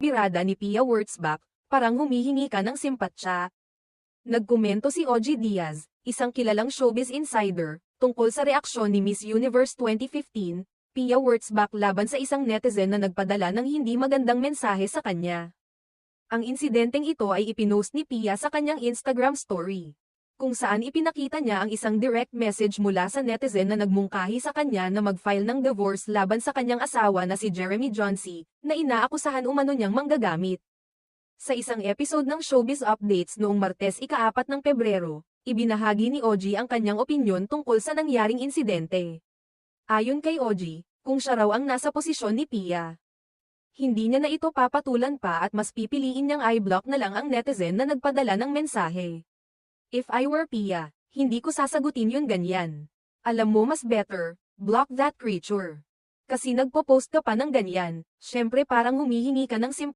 birada ni Pia Wurtzbach, parang humihingi ka ng simpatsya. Nagkomento si Ogie Diaz, isang kilalang showbiz insider, tungkol sa reaksyon ni Miss Universe 2015, Pia Wurtzbach laban sa isang netizen na nagpadala ng hindi magandang mensahe sa kanya. Ang insidenteng ito ay ipinost ni Pia sa kanyang Instagram story, kung saan ipinakita niya ang isang direct message mula sa netizen na nagmungkahi sa kanya na mag-file ng divorce laban sa kanyang asawa na si Jeremy Johnson, na inaakusahan umano niyang manggagamit. Sa isang episode ng Showbiz Updates noong Martes ika-4 ng Pebrero, ibinahagi ni Ogie ang kanyang opinyon tungkol sa nangyaring insidente. Ayon kay Ogie, kung siya raw ang nasa posisyon ni Pia, hindi niya na ito papatulan pa at mas pipiliin niyang i-block na lang ang netizen na nagpadala ng mensahe. If I were Pia, hindi ko sasagutin yun ganyan. Alam mo mas better, block that creature. Kasi nagpo-post ka pa ng ganyan, syempre parang humihingi ka ng